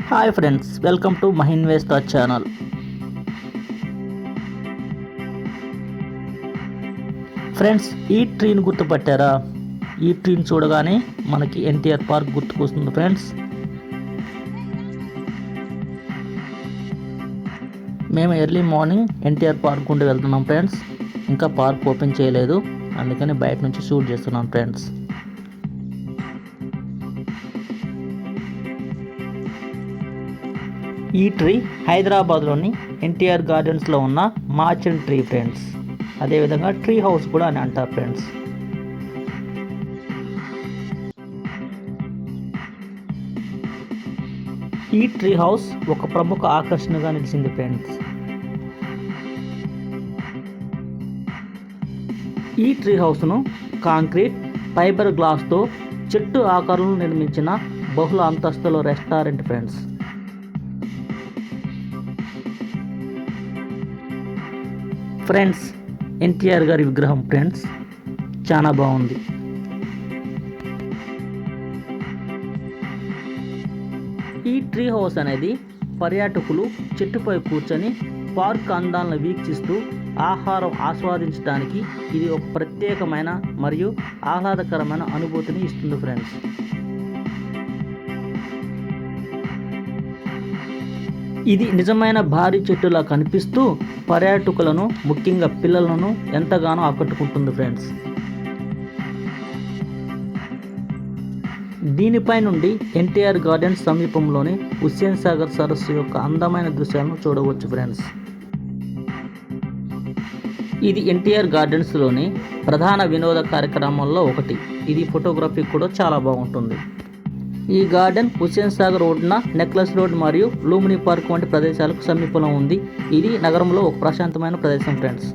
Hi friends, welcome to మహిన్వేస్టర్ channel. Friends, ఈ ట్రీని గుర్తుపట్టారా? ఈ ట్రీని చూడగానే మనకి ఎన్టీఆర్ పార్క్ గుర్తుకొస్తుంది ఫ్రెండ్స్. మేము ఎర్లీ మార్నింగ్ ఎన్టీఆర్ పార్క్ గుండా వెళ్తున్నాం ఫ్రెండ్స్. ఇంకా పార్క్ ఓపెన్ చేయలేదు, అందుకని బయట నుంచి షూట్ చేస్తున్నాం ఫ్రెండ్స్. ఈ ట్రీ హైదరాబాద్లోని ఎన్టీఆర్ గార్డెన్స్లో ఉన్న మార్చెంట్ ట్రీ ఫ్రెండ్స్. అదేవిధంగా ట్రీ హౌస్ కూడా అని అంటారు ఫ్రెండ్స్. ఈ ట్రీ హౌస్ ఒక ప్రముఖ ఆకర్షణగా నిలిచింది ఫ్రెండ్స్. ఈ ట్రీ హౌస్ను కాంక్రీట్, ఫైబర్ గ్లాస్తో చెట్టు ఆకారంలో నిర్మించిన బహుళ అంతస్తుల రెస్టారెంట్ ఫ్రెండ్స్. ఫ్రెండ్స్, ఎన్టీఆర్ గారి విగ్రహం ఫ్రెండ్స్ చాలా బాగుంది. ఈ ట్రీ హౌస్ అనేది పర్యాటకులు చెట్టుపై కూర్చొని పార్క్ అందాలను వీక్షిస్తూ ఆహారం ఆస్వాదించడానికి ఇది ఒక ప్రత్యేకమైన మరియు ఆహ్లాదకరమైన అనుభూతిని ఇస్తుంది ఫ్రెండ్స్. ఇది నిజమైన భారీ చెట్టులా కనిపిస్తూ పర్యాటకులను, ముఖ్యంగా పిల్లలను ఎంతగానో ఆకట్టుకుంటుంది ఫ్రెండ్స్. దీనిపై నుండి ఎన్టీఆర్ గార్డెన్స్ సమీపంలోని హుస్సేన్ సాగర్ సరస్సు యొక్క అందమైన దృశ్యాలను చూడవచ్చు ఫ్రెండ్స్. ఇది ఎన్టీఆర్ గార్డెన్స్లోని ప్రధాన వినోద కార్యక్రమాల్లో ఒకటి. ఇది ఫోటోగ్రఫీ కూడా చాలా బాగుంటుంది. ఈ గార్డెన్ హుస్సేన్ సాగర్ రోడ్డున నెక్లెస్ రోడ్ మరియు లూమినీ పార్క్ వంటి ప్రదేశాలకు సమీపంలో ఉంది. ఇది నగరంలో ఒక ప్రశాంతమైన ప్రదేశం ఫ్రెండ్స్.